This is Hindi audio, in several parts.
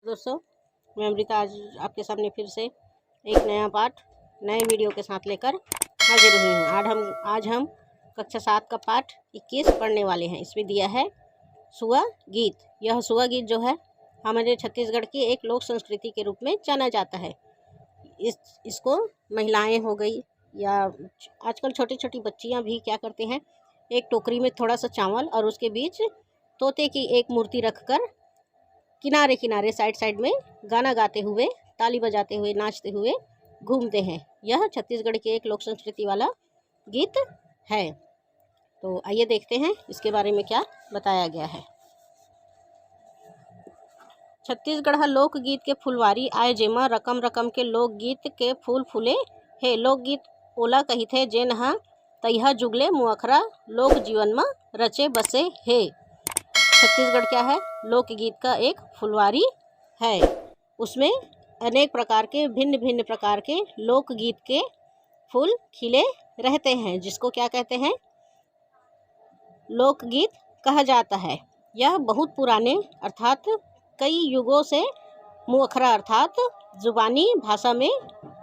दोस्तों, मैं अमृता आज आपके सामने फिर से एक नया पाठ नए वीडियो के साथ लेकर हाजिर हुई हूँ। आज हम कक्षा 7 का पाठ 21 पढ़ने वाले हैं। इसमें दिया है सुआ गीत। यह सुआ गीत जो है हमारे छत्तीसगढ़ की एक लोक संस्कृति के रूप में जाना जाता है। इसको महिलाएं हो गई या आजकल छोटी छोटी बच्चियाँ भी क्या करते हैं, एक टोकरी में थोड़ा सा चावल और उसके बीच तोते की एक मूर्ति रखकर किनारे किनारे साइड में गाना गाते हुए, ताली बजाते हुए, नाचते हुए घूमते हैं। यह छत्तीसगढ़ के एक लोक संस्कृति वाला गीत है। तो आइए देखते हैं इसके बारे में क्या बताया गया है। छत्तीसगढ़ लोकगीत के फुलवारी आए, जेमा रकम रकम के लोकगीत के फूल फूले हे। लोकगीत ओला कहिथे जेन ह तैहा जुगले मुअखरा लोक जीवन में रचे बसे हे। छत्तीसगढ़ क्या है, लोकगीत का एक फुलवारी है। उसमें अनेक प्रकार के भिन्न भिन्न प्रकार के लोकगीत के फूल खिले रहते हैं, जिसको क्या कहते हैं, लोकगीत कहा जाता है। यह बहुत पुराने अर्थात कई युगों से मुअखरा अर्थात जुबानी भाषा में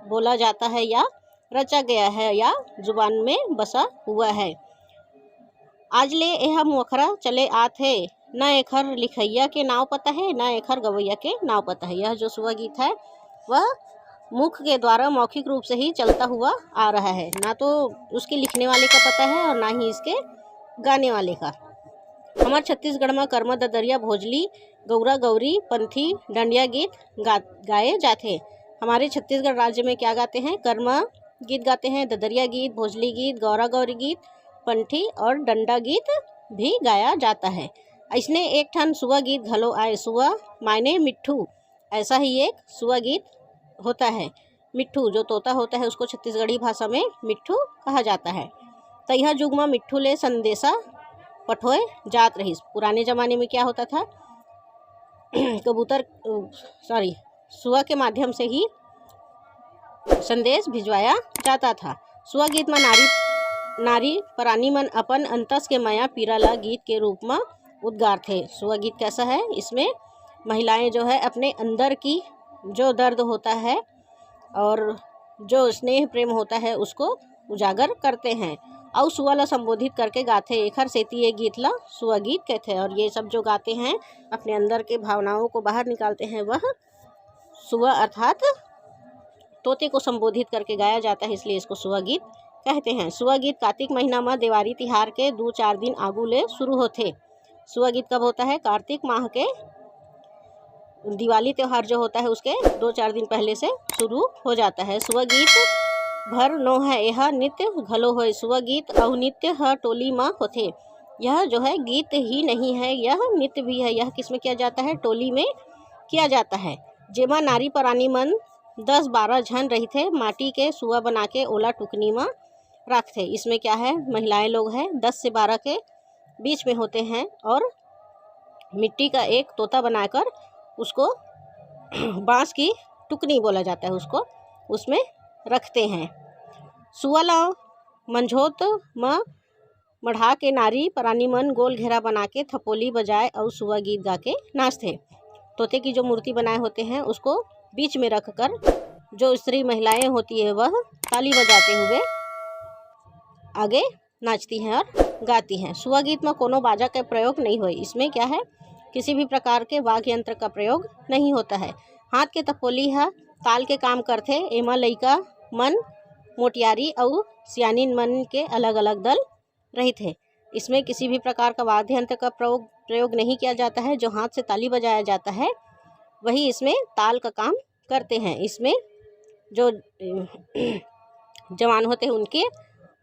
बोला जाता है या रचा गया है या जुबान में बसा हुआ है। आज ले यह मुअखरा चले आथे, न एखर लिखैया के नाव पता है, न एखर गवैया के नाव पता है। यह जो सुआ गीत है वह मुख के द्वारा मौखिक रूप से ही चलता हुआ आ रहा है। ना तो उसके लिखने वाले का पता है और ना ही इसके गाने वाले का। हमारे छत्तीसगढ़ में कर्मा, ददरिया, भोजली, गौरा गौरी, पंथी, डंडिया गीत गाए जाते। हमारे छत्तीसगढ़ राज्य में क्या गाते हैं, कर्मा गीत गाते हैं, ददरिया गीत, भोजली गीत, गौरा गौरी गीत, पंथी और डंडा गीत भी गाया जाता है। इसने एक ठन सुआ गीत घलो आए। सुआ मायने मिट्ठू, ऐसा ही एक सुआ गीत होता है। मिट्ठू जो तोता होता है उसको छत्तीसगढ़ी भाषा में मिट्ठू कहा जाता है। तैहा जुग में मिट्ठू ले संदेशा पठोए जात रहीस। पुराने ज़माने में क्या होता था, सुआ के माध्यम से ही संदेश भिजवाया जाता था। सुआ गीत में नारी परानी मन अपन अंतस के माया पीरा ला गीत के रूप में उद्गार थे। सुआ गीत कैसा है, इसमें महिलाएं जो है अपने अंदर की जो दर्द होता है और जो स्नेह प्रेम होता है उसको उजागर करते हैं और सुआ ला संबोधित करके गाते। एखर सेती ये गीत ला सुआ गीत कहते हैं। और ये सब जो गाते हैं अपने अंदर के भावनाओं को बाहर निकालते हैं, वह सुआ अर्थात तोते को संबोधित करके गाया जाता है, इसलिए इसको सुआ गीत कहते हैं। सुआ गीत कार्तिक महीना में देवारी तिहार के 2-4 दिन आगू ले शुरू होते। सुआ गीत कब होता है, कार्तिक माह के दिवाली त्यौहार जो होता है उसके 2-4 दिन पहले से शुरू हो जाता है। सुआ गीत भर नो है, यह नित्य घलो होय। सुआ गीत और नित्य ह टोली में होते। यह जो है गीत ही नहीं है, यह नित्य भी है। यह किस में किया जाता है, टोली में किया जाता है। जेमा नारी परानी मन 10-12 जन रही थे, माटी के सुआ बना के ओला टुकनी में रखते। इसमें क्या है, महिलाएं लोग हैं 10 से 12 के बीच में होते हैं और मिट्टी का एक तोता बनाकर उसको बांस की टुकनी बोला जाता है, उसको उसमें रखते हैं। सुआ ला मंझोत में मढ़ा के नारी परानी मन गोल घेरा बना के थपोली बजाए और सुआ गीत गा के नाचते। तोते की जो मूर्ति बनाए होते हैं उसको बीच में रखकर जो स्त्री महिलाएं होती है वह ताली बजाते हुए आगे नाचती हैं और गाती हैं। सुआ गीत में कोनो बाजा का प्रयोग नहीं हुई। इसमें क्या है, किसी भी प्रकार के वाद्य यंत्र का प्रयोग नहीं होता है। हाथ के थपोली है ताल के काम करते। एमा लइका मन, मोटियारी और सियानिन मन के अलग अलग दल रही थे। इसमें किसी भी प्रकार का वाद्य यंत्र का प्रयोग नहीं किया जाता है। जो हाथ से ताली बजाया जाता है वही इसमें ताल का काम करते हैं। इसमें जो जवान होते हैं उनके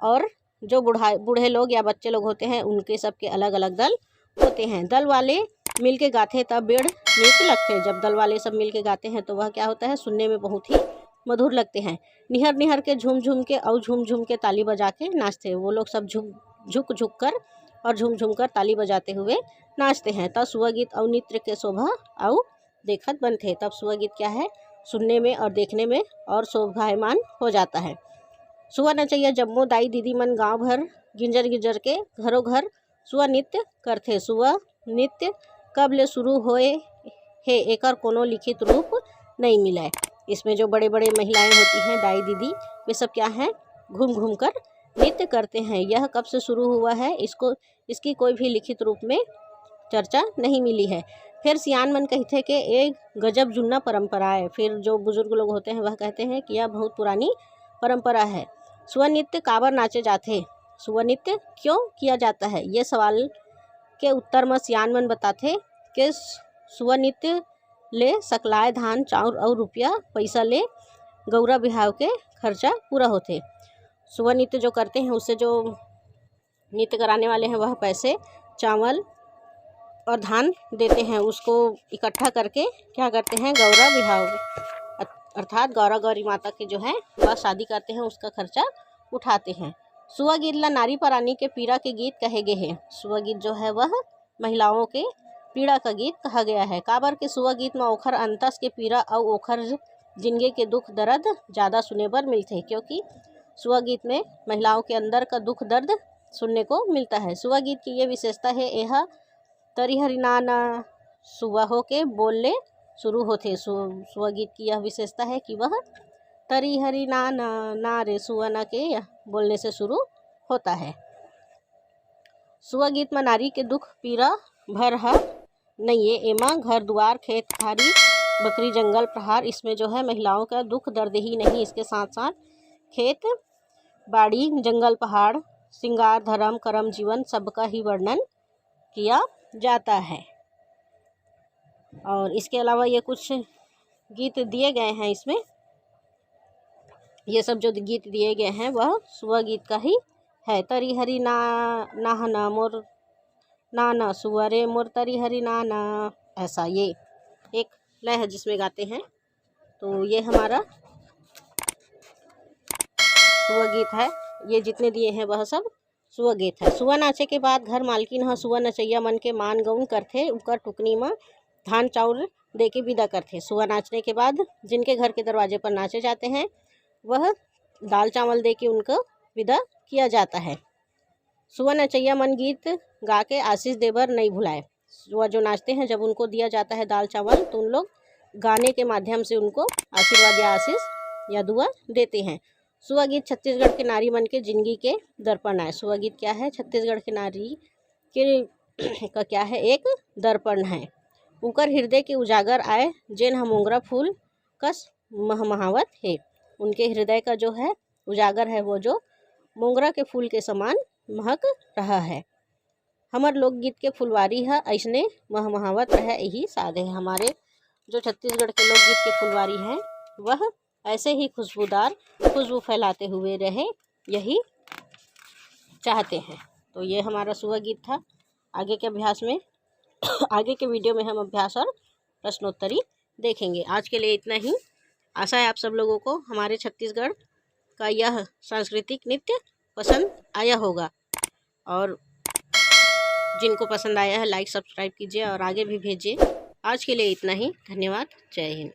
और जो बूढ़े लोग या बच्चे लोग होते हैं उनके सबके अलग अलग दल होते हैं। दल वाले मिल के गाते तब बेड़ नीक लगते। जब दल वाले सब मिल के गाते हैं तो वह क्या होता है, सुनने में बहुत ही मधुर लगते हैं। निहर निहर के झूम झूम के और झूम झूम के ताली बजा के नाचते। वो लोग सब झुक झुक कर और झूम झूम कर ताली बजाते हुए नाचते हैं। तब सुआ गीत और नृत्य के शोभा और देखत बनते। तब सुआ गीत क्या है, सुनने में और देखने में और शोभायमान हो जाता है। सुआ नचैया जम्मो दाई दीदी मन गांव भर गिंजर गिंजर के घरों घर सुआ नृत्य करते। सुआ नृत्य कब ले शुरू होए है, एकर कोनो लिखित रूप नहीं मिला है। इसमें जो बड़े बड़े महिलाएं होती हैं, दाई दीदी, वे सब क्या हैं, घूम घूम कर नृत्य करते हैं। यह कब से शुरू हुआ है, इसकी कोई भी लिखित रूप में चर्चा नहीं मिली है। फिर सियान मन कहते हैं कि एक गजब जुन्ना परंपरा है। फिर जो बुजुर्ग लोग होते हैं वह कहते हैं कि यह बहुत पुरानी परंपरा है। सुआ नृत्य काबर नाचे जाते, सुआ नृत्य क्यों किया जाता है, ये सवाल के उत्तर में सियान मन बताते कि सुआ नृत्य ले सकलाए धान चाउर और रुपया पैसा ले गौरा बिहाव के खर्चा पूरा होते। सुआ नृत्य जो करते हैं उससे जो नृत्य कराने वाले हैं वह पैसे चावल और धान देते हैं, उसको इकट्ठा करके क्या करते हैं, गौरा बिहाव अर्थात गौरा गौरी माता की जो है वह शादी करते हैं, उसका खर्चा उठाते हैं। सुआ गीत ला नारी परानी के पीड़ा के गीत कहे गए हैं। सुआ गीत जो है वह महिलाओं के पीड़ा का गीत कहा गया है। काबर के सुआ गीत में ओखर अंतस के पीड़ा और ओखर जिंदगी के दुख दर्द ज़्यादा सुने बर मिलते हैं, क्योंकि सुआ गीत में महिलाओं के अंदर का दुख दर्द सुनने को मिलता है। सुआ गीत की ये विशेषता है, यह तरिहरी नाना सुआ हो के बोलने शुरू होते। सुआ गीत की यह विशेषता है कि वह तरिहरी नाना ना रे सुआ ना के बोलने से शुरू होता है। सुआ गीत में नारी के दुख पीड़ा भर है नहीं है, एमा घर द्वार खेत खारी बकरी जंगल प्रहार, इसमें जो है महिलाओं का दुख दर्द ही नहीं, इसके साथ साथ खेत बाड़ी जंगल पहाड़ श्रृंगार धर्म कर्म जीवन सबका ही वर्णन किया जाता है। और इसके अलावा ये कुछ गीत दिए गए हैं, इसमें ये सब जो गीत दिए गए हैं वह सुआ गीत का ही है। तरी हरी ना नाहना मोर नाना सुआ रे मोर तरी हरी नाना, ऐसा ये एक लय है जिसमें गाते हैं। तो ये हमारा सुआ गीत है, ये जितने दिए हैं वह सब सुआ गीत है। सुआ नाचे के बाद घर मालकिन ह सुआ नचैया मन के मान गौन करथे, उनका टुकनी में धान चाउर दे के विदा करथे। सुआ नाचने के बाद जिनके घर के दरवाजे पर नाचे जाते हैं वह दाल चावल दे के उनको विदा किया जाता है। सुआ नचैया मन गीत गा के आशीष देवर नहीं भुलाए। सुआ जो नाचते हैं जब उनको दिया जाता है दाल चावल तो उन लोग गाने के माध्यम से उनको आशीर्वाद या आशीष या दुआ देते हैं। सुआ गीत छत्तीसगढ़ के नारी मन के जिंदगी के दर्पण है। सुआ गीत क्या है, छत्तीसगढ़ के नारी के का क्या है, एक दर्पण है। उनकर हृदय के उजागर आए जेन हम मोंगरा फूल कस महमहावत है। उनके हृदय का जो है उजागर है वो जो मोंगरा के फूल के समान महक रहा है। हमार लोकगीत के फुलवारी है ऐसने महमहावत रहे, यही साध है। हमारे जो छत्तीसगढ़ के लोकगीत के फुलवारी हैं वह ऐसे ही खुशबूदार खुशबू फैलाते हुए रहे, यही चाहते हैं। तो ये हमारा सुआ गीत था। आगे के अभ्यास में आगे के वीडियो में हम अभ्यास और प्रश्नोत्तरी देखेंगे। आज के लिए इतना ही। आशा है आप सब लोगों को हमारे छत्तीसगढ़ का यह सांस्कृतिक नृत्य पसंद आया होगा, और जिनको पसंद आया है लाइक सब्सक्राइब कीजिए और आगे भी भेजिए। आज के लिए इतना ही। धन्यवाद। जय हिंद।